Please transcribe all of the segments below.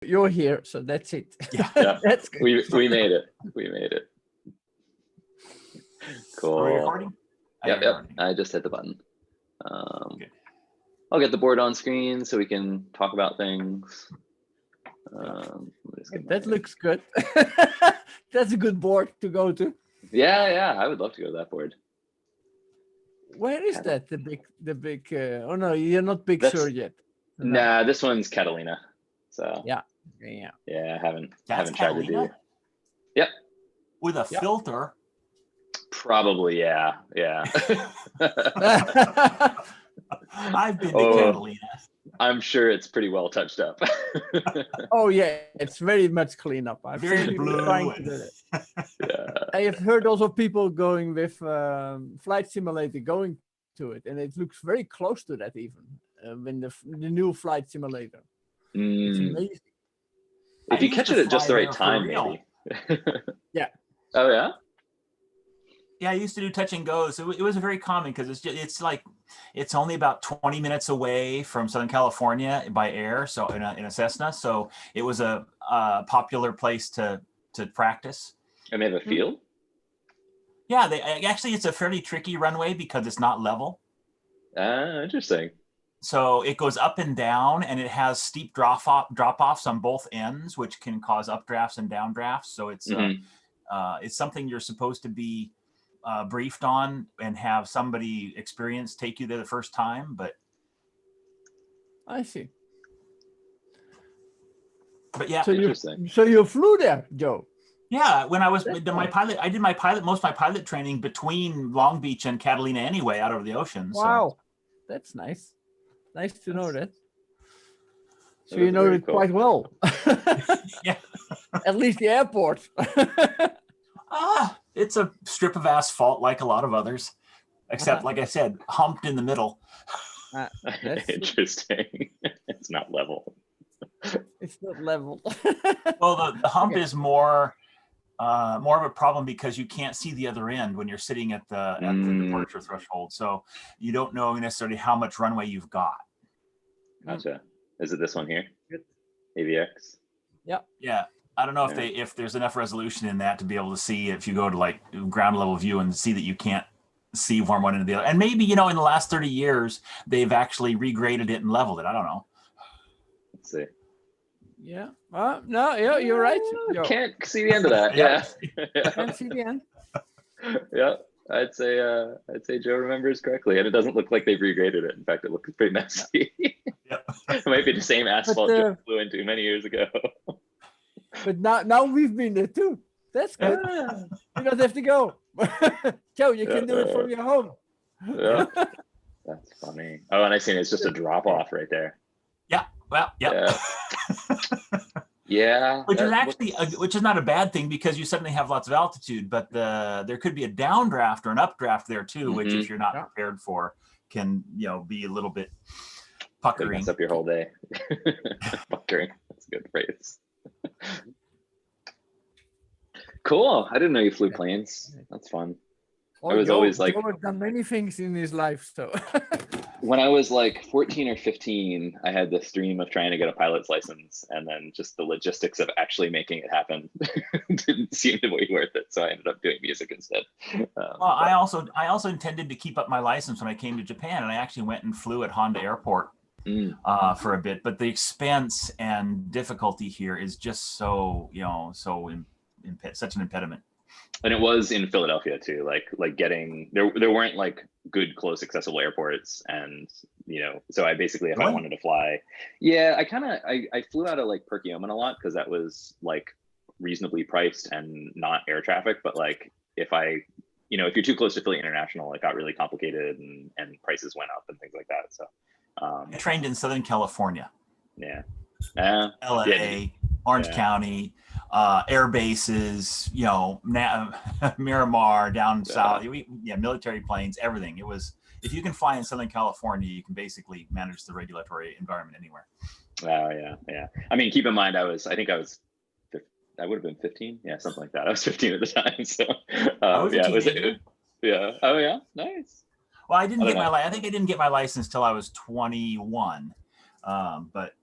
you're here, so that's it. Yeah. That's good. We made it. We made it. Cool. Are we recording? Yep. I just hit the button. I'll get the board on screen so we can talk about things. That looks good. That's a good board to go to. Yeah. I would love to go to that board. Where is that? The big. Oh no, you're not Big Sur yet. No. Nah, this one's Catalina. So yeah. I haven't tried Catalina? to do. Yep. With a filter. Probably, yeah. I've been to Catalina. I'm sure it's pretty well touched up. Oh yeah, it's very much clean up. I've Very seen people blue. trying to do it. Yeah. I have heard also people going with Flight Simulator going to it, and it looks very close to that even when the new Flight Simulator. It's amazing. If you catch it at just the right time, maybe. Yeah. Oh yeah. Yeah, I used to do touch and goes. It was very common because it's only about 20 minutes away from Southern California by air, so in a Cessna. So it was a popular place to practice. And they have a field? Yeah, it's a fairly tricky runway because it's not level. Interesting. So it goes up and down, and it has steep drop-offs on both ends, which can cause updrafts and downdrafts. So it's something you're supposed to be briefed on and have somebody experienced take you there the first time, but I see. But yeah, so you flew there, Joe? Yeah, when I was most of my pilot training between Long Beach and Catalina anyway, out over the ocean. Wow, that's nice. Nice to know that. So you know it quite well. Yeah. At least the airport. It's a strip of asphalt like a lot of others, except, like I said, humped in the middle. Interesting. It's not level. It's not level. Well, the hump is more of a problem because you can't see the other end when you're sitting at the departure threshold. So you don't know necessarily how much runway you've got. Gotcha. Is it this one here? AVX? Yeah. I don't know if there's enough resolution in that to be able to see if you go to like ground level view and see that you can't see from one end to the other. And maybe, in the last 30 years, they've actually regraded it and leveled it. I don't know. Let's see. Yeah. No, you're right. Can't see the end of that. Yeah. Can't see the end. Yeah. I'd say Joe remembers correctly, and it doesn't look like they've regraded it. In fact, it looks pretty messy. It might be the same asphalt Joe flew into many years ago. But now we've been there too. That's good. You don't have to go. Joe, you can do it from your home. Yeah. That's funny. Oh, and I seen it's just a drop off right there. Yeah. Well, yeah. Yeah. Which is not a bad thing because you suddenly have lots of altitude, but there could be a downdraft or an updraft there too, which if you're not prepared for can, be a little bit puckering. Mess up your whole day. Puckering. That's a good phrase. Cool. I didn't know you flew planes. That's fun. I was always like, Joe has done many things in his life. So when I was like 14 or 15, I had this dream of trying to get a pilot's license, and then just the logistics of actually making it happen didn't seem to be worth it. So I ended up doing music instead. I also intended to keep up my license when I came to Japan, and I actually went and flew at Honda Airport for a bit. But the expense and difficulty here is just so such an impediment. And it was in Philadelphia too, like getting there weren't like good close accessible airports, and so I basically, if I wanted to fly, I flew out of like Perkiomen a lot because that was like reasonably priced and not air traffic. But like if you're too close to Philly International, it got really complicated and prices went up and things like that. So I trained in Southern California. Yeah. LA, Orange County, air bases, Miramar down south, military planes, everything. It was, if you can fly in Southern California, you can basically manage the regulatory environment anywhere. Oh yeah. I mean, keep in mind, I would have been 15. Yeah, something like that. I was 15 at the time. So yeah. Oh yeah. Nice. Well, I think I didn't get my license till I was 21. But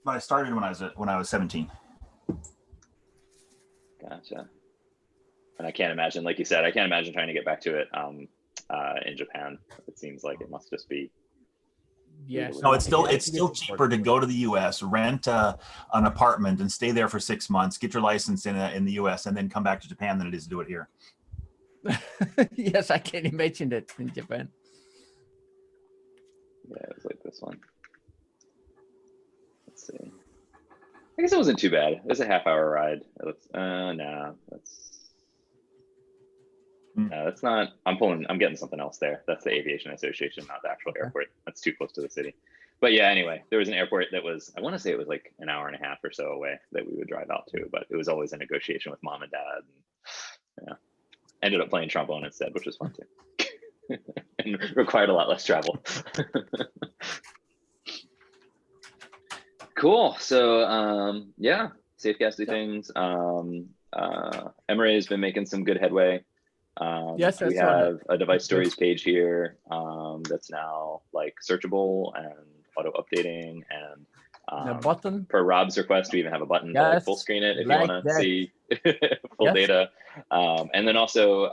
But I started when I was 17. Gotcha. And I can't imagine, like you said, I can't imagine trying to get back to it in Japan. It seems like it must just be. Yes. No, it's still cheaper to go to the U.S., rent an apartment, and stay there for 6 months, get your license in the U.S., and then come back to Japan than it is to do it here. Yes, I can imagine that in Japan. Yeah, it was like this one. Let's see. I guess it wasn't too bad. It was a half-hour ride. No, that's not. I'm getting something else there. That's the Aviation Association, not the actual airport. That's too close to the city. But yeah, anyway, there was an airport that was, I want to say it was like an hour and a half or so away that we would drive out to, but it was always a negotiation with mom and dad. And, yeah, ended up playing trombone instead, which was fun too, and required a lot less travel. Cool. So yeah, safe gas-y things. Emre has been making some good headway. Yes, we have a device stories page here that's now like searchable and auto updating, and a button. Per Rob's request, we even have a button to like full screen it if you want to see full data. And then also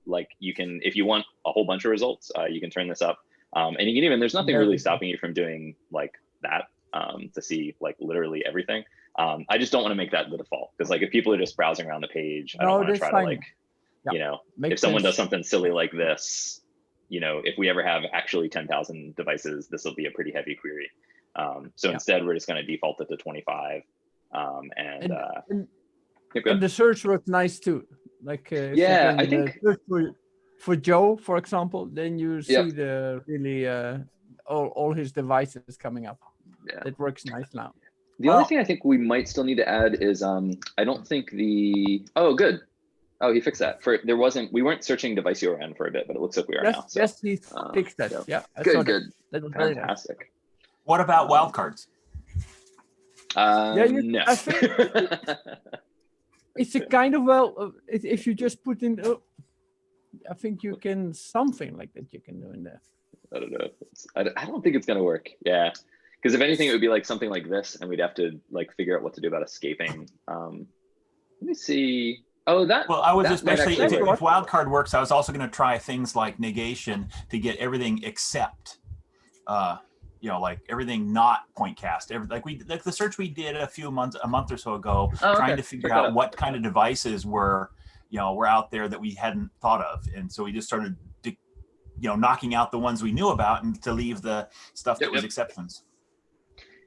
like you can, if you want a whole bunch of results, you can turn this up, and you can even, there's nothing really stopping you from doing like that to see like literally everything. I just don't want to make that the default, because like if people are just browsing around the page, I don't want to try to like, you know, if someone does something silly like this, you know, if we ever have actually 10,000 devices, this will be a pretty heavy query. So instead, we're just going to default it to 25. And the search works nice too. Like yeah, I think search for Joe, for example, then you see the really all his devices coming up. Yeah, it works nice now. The only thing I think we might still need to add is I don't think good. Oh, he fixed that. We weren't searching device URN for a bit, but it looks like we are now. So, yes, he fixed that. Yeah, good. That was fantastic. Nice. What about wildcards? No. I think it's a kind of if you just put in. I think you can something like that you can do in there. I don't know. I don't think it's gonna work. Yeah, because if anything, it would be like something like this, and we'd have to like figure out what to do about escaping. Let me see. Oh, well, I was especially if wildcard works, I was also going to try things like negation to get everything except, you know, like everything not point cast. Like the search we did a month or so ago, trying to figure out what kind of devices were out there that we hadn't thought of, and so we just started, knocking out the ones we knew about and to leave the stuff that was exceptions.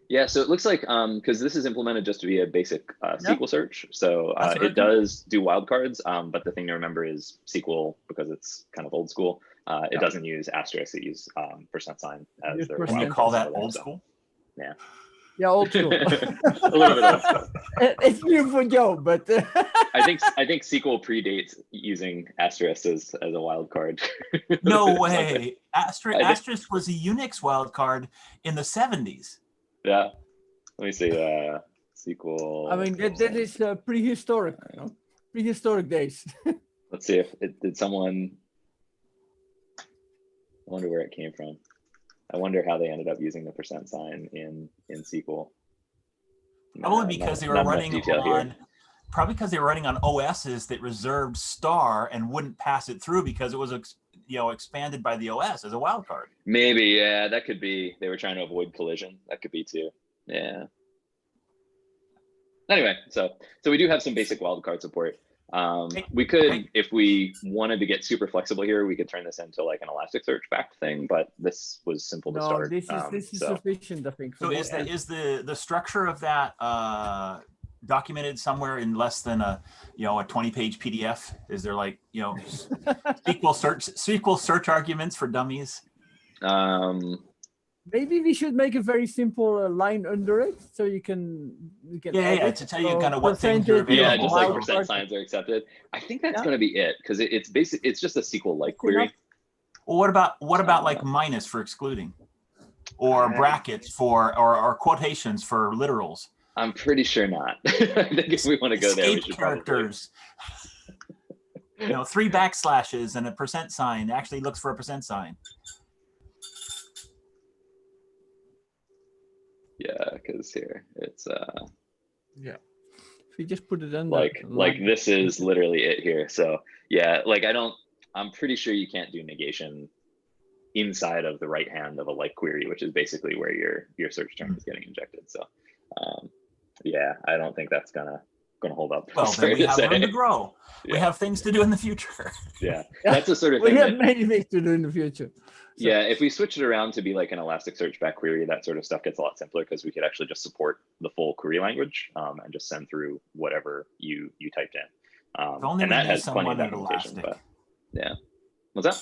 Yeah, so it looks like, because this is implemented just to be a basic SQL search, so it does do wildcards, but the thing to remember is SQL, because it's kind of old school, it doesn't use asterisk, it uses %sign as their wildcard. You call that old school? Yeah. Yeah, old school. A little bit old school. It's new for Joe, but I think SQL predates using asterisk as a wildcard. No way. Asterisk was a Unix wildcard in the 70s. Yeah, let me see. SQL. I mean, that is prehistoric, prehistoric days. Let's see if did someone. I wonder where it came from. I wonder how they ended up using the %sign in SQL. Probably because they were running on OSs that reserved star and wouldn't pass it through because it was expanded by the OS as a wildcard. Maybe, yeah, that could be. They were trying to avoid collision. That could be too. Yeah. Anyway, so we do have some basic wildcard support. We could, if we wanted to get super flexible here, we could turn this into like an Elasticsearch backed thing, but this was simple to start. This is sufficient, I think. So is the structure of that documented somewhere in less than a 20-page PDF? Is there like SQL search arguments for dummies? Maybe we should make a very simple line under it, so you can to tell you kind of what things are available. Yeah, just like %signs are accepted. I think that's going to be it, because it's basic. It's just a SQL-like query. Well, what about like minus for excluding, or brackets for or quotations for literals? I'm pretty sure not. I think if we want to go there, we should characters. 3 backslashes and a %sign actually looks for a %sign. Yeah, because here it's Yeah. If you just put it under like this is literally it here. So yeah, like I'm pretty sure you can't do negation inside of the right hand of a like query, which is basically where your search term is getting injected. So yeah, I don't think that's gonna hold up. Well, then we have room to grow. Yeah. We have things to do in the future. Yeah, that's the sort of thing. We have many things to do in the future. So, yeah, if we switch it around to be like an Elasticsearch back query, that sort of stuff gets a lot simpler because we could actually just support the full query language and just send through whatever you typed in. And that has plenty of documentation. But yeah, what's that?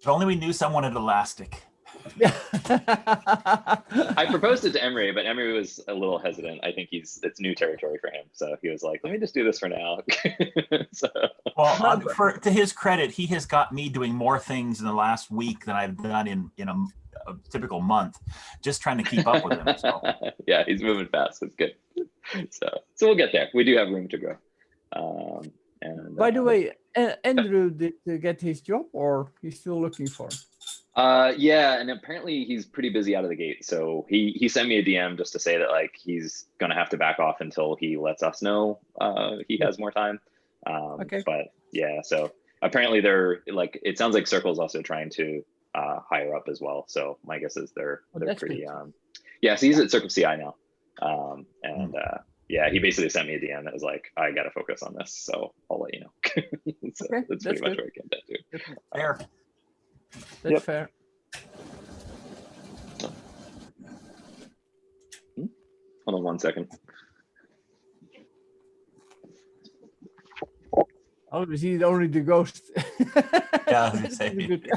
If only we knew someone at Elastic. I proposed it to Emre, but Emre was a little hesitant. I think it's new territory for him, so he was like, "Let me just do this for now." So. Well, to his credit, he has got me doing more things in the last week than I've done in a typical month, just trying to keep up with him. So. Yeah, he's moving fast. It's good. So we'll get there. We do have room to grow. And by the way, Andrew did get his job, or he's still looking for? Yeah, and apparently he's pretty busy out of the gate. So he sent me a DM just to say that like he's gonna have to back off until he lets us know he has more time. Okay. But yeah, so apparently they're like, it sounds like Circle's also trying to hire up as well. So my guess is they're pretty yeah. So he's at Circle CI now, and yeah, he basically sent me a DM that was like, I gotta focus on this, so I'll let you know. So okay, that's pretty much where I came down to. Fair. That's fair. Hold on 1 second. Oh, is he only the ghost? Yeah, I was gonna say. Good.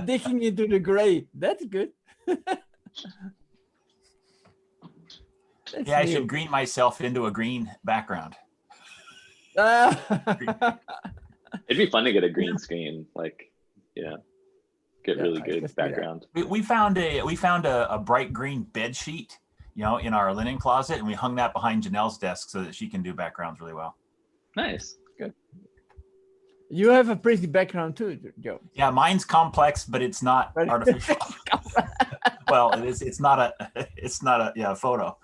Digging into the gray. That's good. Yeah, I should green myself into a green background. It'd be fun to get a green screen, like, get really good background. We found a bright green bed sheet, in our linen closet, and we hung that behind Janelle's desk so that she can do backgrounds really well. Nice. Good. You have a pretty background too, Joe. Yeah, mine's complex, but it's not artificial. Well, it is. It's not a photo.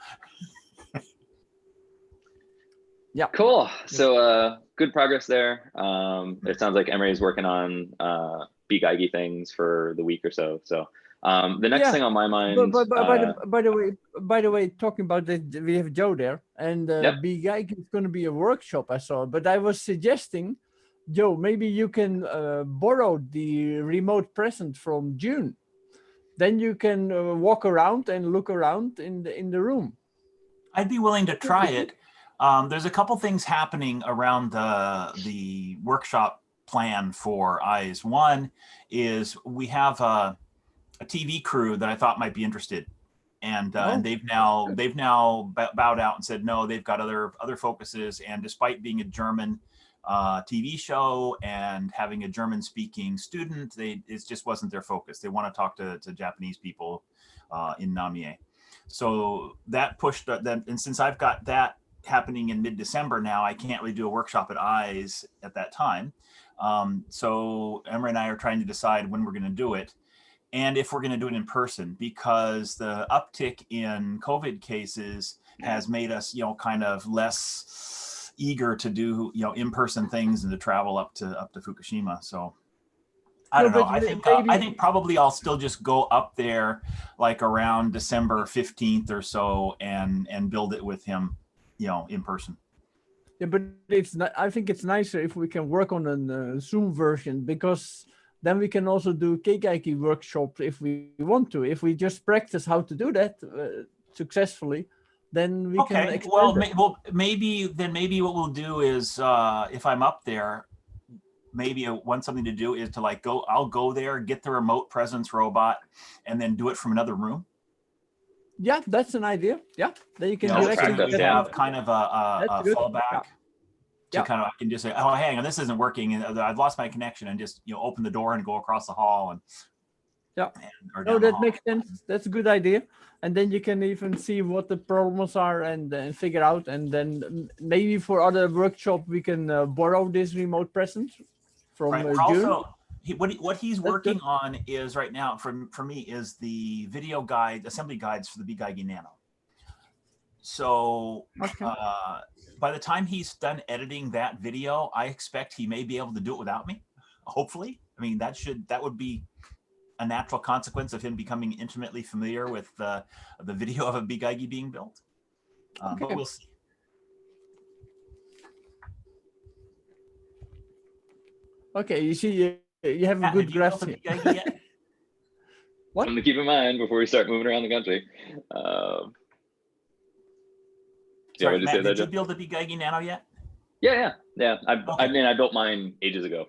Yeah. Cool. So good progress there. It sounds like Emre is working on Bgeigie things for the week or so. So the next thing on my mind. By the way, talking about that, we have Joe there, and Bgeigie is going to be a workshop. I saw, but I was suggesting, Joe, maybe you can borrow the remote present from June. Then you can walk around and look around in the room. I'd be willing to try it. There's a couple things happening around the workshop plan for eyes. One is we have a TV crew that I thought might be interested, and they've now bowed out and said no, they've got other focuses. And despite being a German TV show and having a German-speaking student, it just wasn't their focus. They want to talk to Japanese people in Namie. So that pushed that, and since I've got that happening in mid-December now, I can't really do a workshop at eyes at that time. So Emre and I are trying to decide when we're going to do it, and if we're going to do it in person, because the uptick in COVID cases has made us, kind of less eager to do, in-person things and to travel up to Fukushima. So I don't know. I think probably I'll still just go up there like around December 15th or so and build it with him, in person. Yeah, but it's not, I think it's nicer if we can work on a Zoom version, because then we can also do Bgeigie workshops if we want to. If we just practice how to do that successfully, then we can extend it. Maybe what we'll do is if I'm up there, maybe something to do is to I'll go there, get the remote presence robot, and then do it from another room. Yeah, that's an idea. Yeah, then you can have kind of a fallback. To kind of, I can just say, oh, hang on, this isn't working, and I've lost my connection, and just open the door and go across the hall and. That makes sense. That's a good idea. And then you can even see what the problems are and figure out. And then maybe for other workshop we can borrow this remote presence from June. What he's working on is right now for me is the video guide, assembly guides for the Bgeigie Nano. So by the time he's done editing that video, I expect he may be able to do it without me. Hopefully, I mean that would be a natural consequence of him becoming intimately familiar with the video of a Bgeigie being built. But we'll see. Okay, you see, you have a good grasp. What? Something to keep in mind before we start moving around the country. Sorry, Matt, did you build a Bgeigie Nano yet? Yeah. I mean, I built mine ages ago.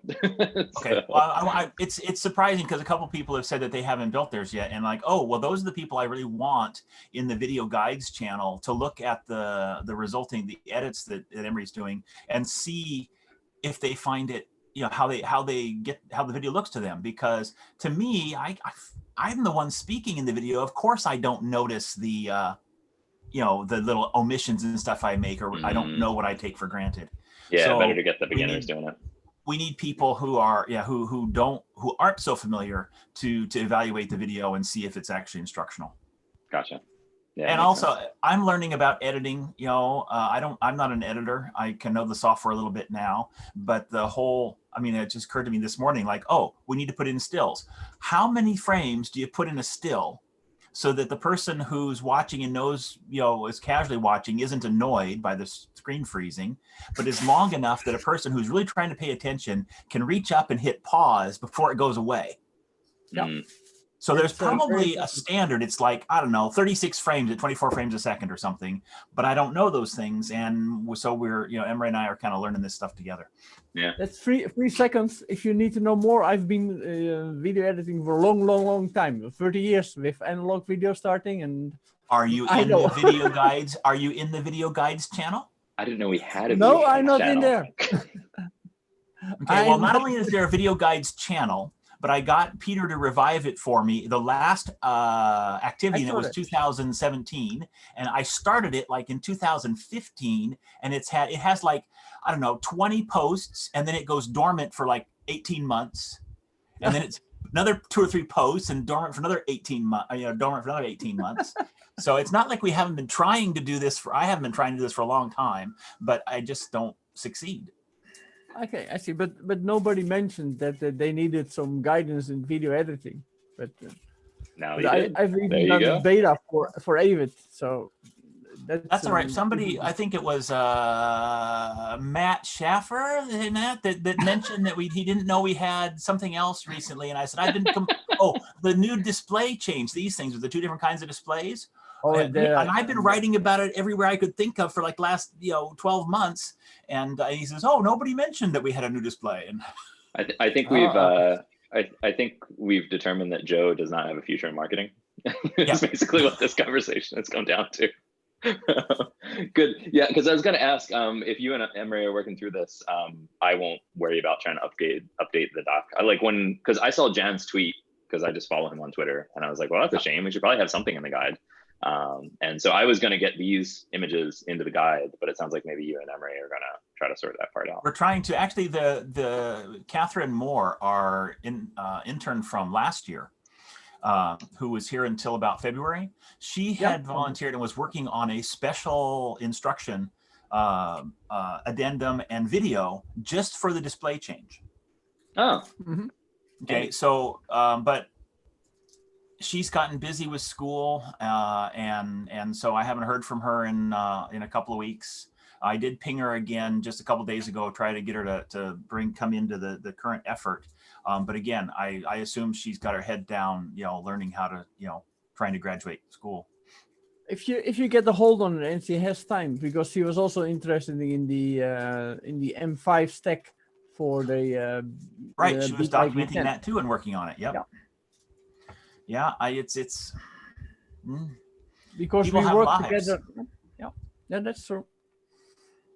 Okay. Well, it's surprising because a couple people have said that they haven't built theirs yet, and like, oh, well, those are the people I really want in the video guides channel to look at the resulting edits that Emre's doing and see if they find it, you know, how the video looks to them. Because to me, I'm the one speaking in the video. Of course, I don't notice the the little omissions and stuff I make, or I don't know what I take for granted. Yeah, so better to get the beginners doing it. We need people who are who aren't so familiar to evaluate the video and see if it's actually instructional. Gotcha. Yeah, and also sense. I'm learning about editing. I'm not an editor. I can know the software a little bit now, but it just occurred to me this morning, like, oh, we need to put in stills. How many frames do you put in a still so that the person who's watching and knows, is casually watching, isn't annoyed by the screen freezing, but is long enough that a person who's really trying to pay attention can reach up and hit pause before it goes away? Yeah. So there's probably a standard. It's like, I don't know, 36 frames at 24 frames a second or something, but I don't know those things. And so we're, Emre and I are kind of learning this stuff together. Yeah. That's 3 seconds. If you need to know more, I've been video editing for a long time, 30 years with analog video starting. And are you in the video guides? Are you in the video guides channel? I didn't know we had a No, I'm not in there. Okay, well, not only is there a video guides channel, but I got Peter to revive it for me. The last activity in it was 2017, and I started it like in 2015, and it has like, I don't know, 20 posts, and then it goes dormant for like 18 months, and then it's another 2 or 3 posts and dormant for another 18 months. So it's not like we haven't been trying to do this I haven't been trying to do this for a long time, but I just don't succeed. Okay, I see, but nobody mentioned that they needed some guidance in video editing. But I've even done the beta for Avid, so that's all right. Somebody, I think it was Matt Schaffer, that mentioned that he didn't know we had something else recently, and I said I've been the new display change. These things with the 2 different kinds of displays. And I've been writing about it everywhere I could think of for like last 12 months. And he says, "Oh, nobody mentioned that we had a new display." And I think we've determined that Joe does not have a future in marketing. It's basically what this conversation has come down to. Good, yeah. Because I was going to ask if you and Emre are working through this. I won't worry about trying to update the doc. Because I saw Jan's tweet, because I just follow him on Twitter, and I was like, well, that's a shame. We should probably have something in the guide. And so I was going to get these images into the guide, but it sounds like maybe you and Emre are going to try to sort that part out. We're trying to. Actually, the Catherine Moore, our intern from last year, who was here until about February, she had volunteered and was working on a special instruction addendum and video just for the display change. Oh. Mm-hmm. Okay, so but she's gotten busy with school, and so I haven't heard from her in a couple of weeks. I did ping her again just a couple of days ago, try to get her to come into the current effort. But again, I assume she's got her head down, learning how to, trying to graduate school. If you get a hold on it and she has time, because she was also interested in the M5 stack for the right. She was documenting that too and working on it. Yep. Yeah, it's because we work together. Yeah, that's true.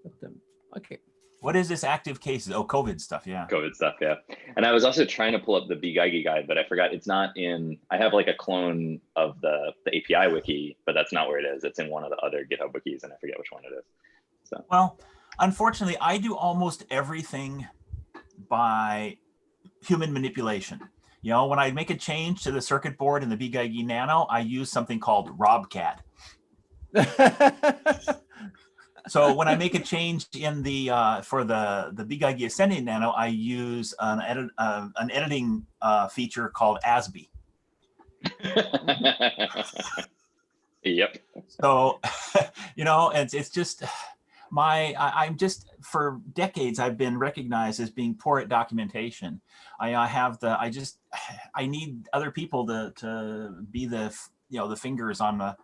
But, okay. What is this active cases? Oh, COVID stuff. Yeah. COVID stuff. Yeah. And I was also trying to pull up the Bgeigie guide, but I forgot it's not in. I have like a clone of the API wiki, but that's not where it is. It's in one of the other GitHub wikis, and I forget which one it is. So. Well, unfortunately, I do almost everything by human manipulation. You know, when I make a change to the circuit board in the Bgeigie Nano, I use something called RobCAD. So when I make a change in the for the Bgeigie Ascending Nano, I use an editing feature called ASBE. Yep. So, you know, it's just I'm just, for decades, I've been recognized as being poor at documentation. I need other people to be the, you know, the fingers on the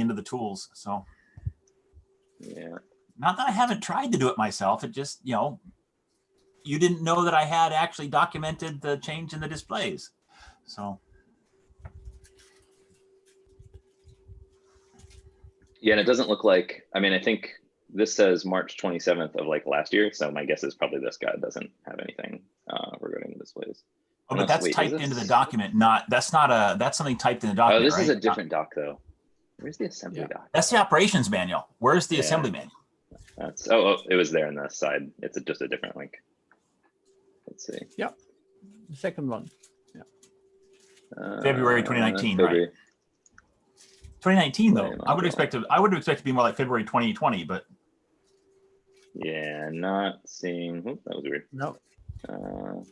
end of the tools. So, yeah. Not that I haven't tried to do it myself. It just, you know, you didn't know that I had actually documented the change in the displays. So. Yeah, and it doesn't look like, I mean, I think this says March 27th of like last year. So my guess is probably this guy doesn't have anything regarding the displays. Oh, but that's typed into the document. That's something typed in the document. Oh, this is right? a different doc though. Where's the assembly doc? That's the operations manual. Where's the assembly manual? That's, oh, it was there on the side. It's just a different link. Let's see. Yep. The second one. Yeah. February 2019, right? 2019 though. I would expect to be more like February 2020, but yeah, not seeing. Oh, that was weird. No.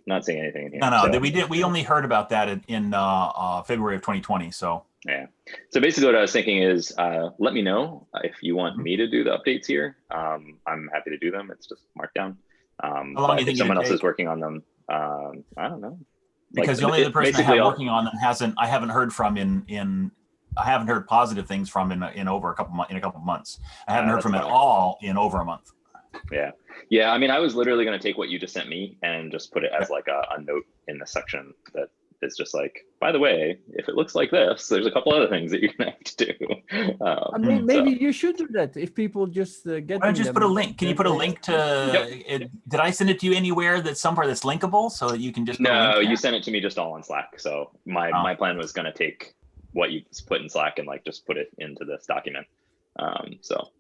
Not seeing anything in here. No, so, we only heard about that in February of 2020. So yeah. So basically, what I was thinking is, let me know if you want me to do the updates here. I'm happy to do them. It's just Markdown. How long do you think someone else is working on them? I don't know. Because the only other person I have working on them I haven't heard from I haven't heard positive things from in over a couple months. I haven't heard from at all in over a month. Yeah. I mean, I was literally going to take what you just sent me and just put it as like a note in the section that is just like, by the way, if it looks like this, there's a couple other things that you're gonna have to do. I mean, maybe you should do that if people just get. Why don't you just put a link? Can you put a link to? Did I send it to you anywhere that's somewhere that's linkable so that you can just? No, you sent it to me just all on Slack. So my plan was going to take what you put in Slack and like just put it into this document. So.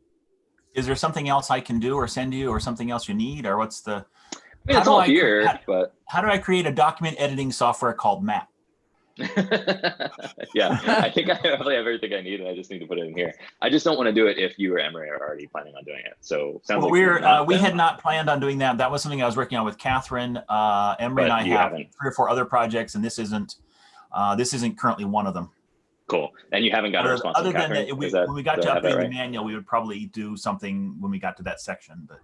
Is there something else I can do or send you, or something else you need, or what's the? I mean, it's all here, but how do I create a document editing software called Map? Yeah, I think I probably have everything I need, and I just need to put it in here. I just don't want to do it if you or Emre are already planning on doing it. So sounds like we had not planned on doing that. That was something I was working on with Catherine. Emre and I have 3 or 4 other projects, and this isn't currently one of them. Cool. And you haven't got a response other from than Catherine? when we got to update the manual, we would probably do something when we got to that section. But.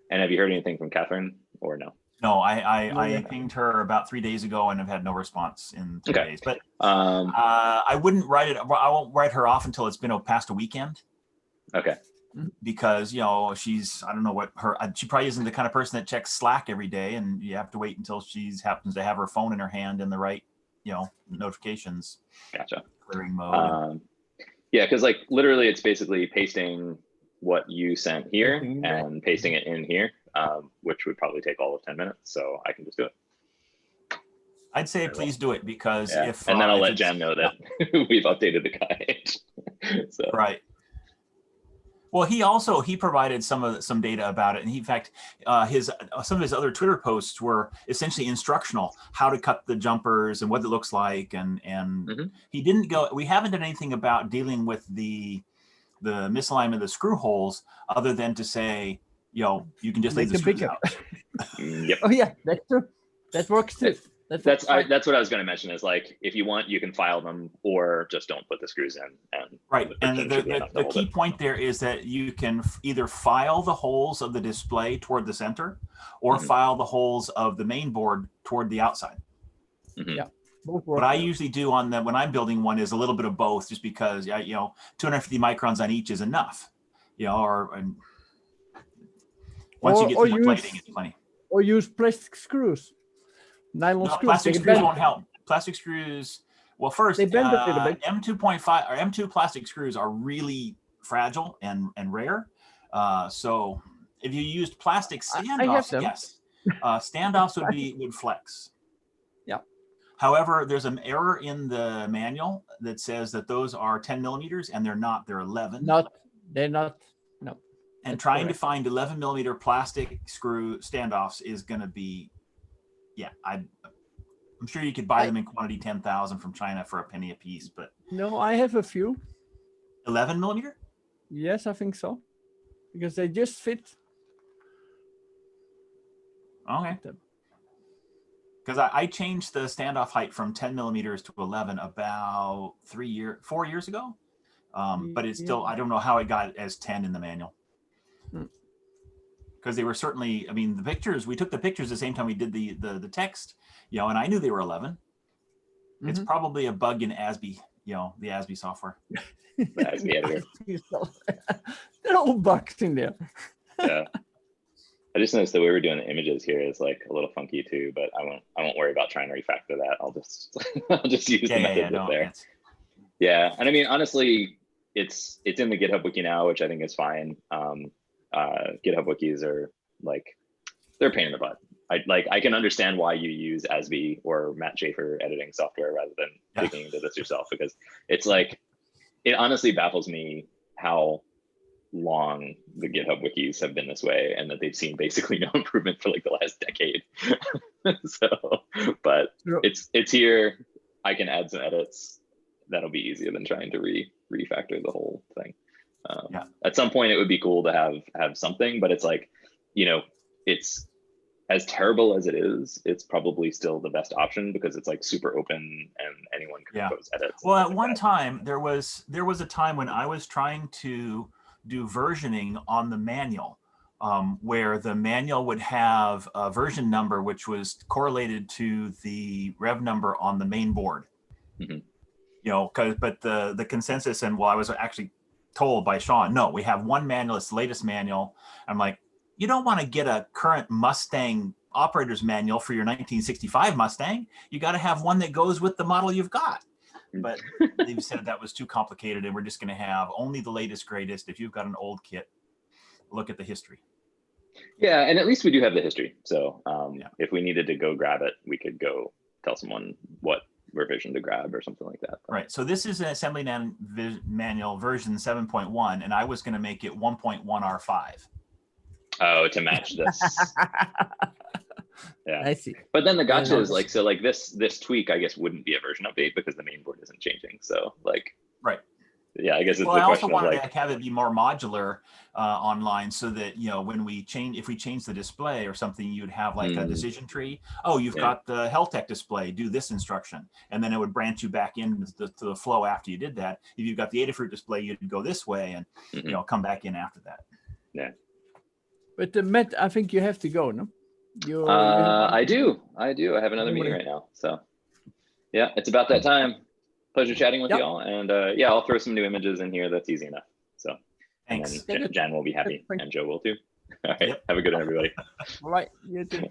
And have you heard anything from Catherine or no? No, I pinged her about 3 days ago and have had no response in 3 days. But I wouldn't write it. I won't write her off until it's been past a weekend. Okay. Because I don't know what she probably isn't the kind of person that checks Slack every day, and you have to wait until she happens to have her phone in her hand in the right notifications. Gotcha. Clearing mode. Yeah, because like literally, it's basically pasting what you sent here and pasting it in here, which would probably take all of 10 minutes. So I can just do it. I'd say please do it, because and then I'll let Jan know that we've updated the guide. So. Right. Well, he provided some data about it, and in fact, some of his other Twitter posts were essentially instructional, how to cut the jumpers and what it looks like, and he didn't go. We haven't done anything about dealing with the misalignment of the screw holes, other than to say, you can just leave the screws out. Yep. Oh yeah, that's true. That works too. That's what I was going to mention, is like, if you want, you can file them, or just don't put the screws in. Right. And the key point there is that you can either file the holes of the display toward the center, or file the holes of the main board toward the outside. Yeah. What I usually do when I'm building one is a little bit of both, just because 250 microns on each is enough. Once you get through the plating, it's plenty. Or use plastic screws. Nylon screws. Plastic screws won't help. Plastic screws. Well, first, they bend a little bit. M2.5 or M2 plastic screws are really fragile and rare. So if you used plastic standoffs, yes, standoffs would flex. Yeah. However, there's an error in the manual that says that those are 10 millimeters, and they're not. They're 11. They're not. No. And trying to find 11 millimeter plastic screw standoffs is going to be yeah, I'm sure you could buy them in quantity 10,000 from China for a penny a piece, but No, I have a few. 11 millimeter? Yes, I think so, because they just fit. Okay. Because I changed the standoff height from 10 millimeters to 11 about 4 years ago. But it's still, I don't know how it got as 10 in the manual. Because they were certainly, I mean, the pictures, we took the pictures the same time we did the text, you know, and I knew they were 11. It's probably a bug in ASB, you know, the ASB software. The ASB editor. There are all bugs in there. Yeah. I just noticed the way we're doing the images here is like a little funky too, but I won't worry about trying to refactor that. I'll just use the method that's there. Yeah, and I mean, honestly, it's in the GitHub wiki now, which I think is fine. GitHub wikis are like, they're a pain in the butt. I can understand why you use ASB or Matt Schaefer editing software rather than digging into this yourself, because it's like, it honestly baffles me how long the GitHub wikis have been this way and that they've seen basically no improvement for like the last decade. So, but it's here. I can add some edits. That'll be easier than trying to refactor the whole thing. At some point it would be cool to have something, but it's like, you know, it's as terrible as it is, it's probably still the best option because it's like super open and anyone can propose edits. Well, at one time there was a time when I was trying to do versioning on the manual, where the manual would have a version number which was correlated to the rev number on the main board. You know, but the consensus, and well, I was actually told by Sean, no, we have one manual, it's the latest manual. I'm like, you don't want to get a current Mustang operator's manual for your 1965 Mustang. You got to have one that goes with the model you've got. But they've said that was too complicated and we're just going to have only the latest, greatest. If you've got an old kit, look at the history. Yeah, and at least we do have the history. So if we needed to go grab it, we could go tell someone what revision to grab or something like that. Right. So this is an assembly manual version 7.1, and I was going to make it 1.1 R5. Oh, to match this. Yeah, I see. But then the gotcha is like, so like this tweak, I guess, wouldn't be a version update because the main board isn't changing. So like, right. Yeah, I guess it's well, the I also question wanted of like, to have it be more modular online, so that, you know, when we change, if we change the display or something, you'd have like a decision tree. Oh, you've got the HealthTech display, do this instruction, and then it would branch you back into the flow after you did that. If you've got the Adafruit display, you'd go this way, and you know, come back in after that. Yeah. But Matt, I think you have to go, no? I do. I have another meeting right now. So yeah, it's about that time. Pleasure chatting with you all. And yeah, I'll throw some new images in here. That's easy enough. So thanks. And then Jan will be happy and Joe will too. All right. Have a good one, everybody. All right. You too.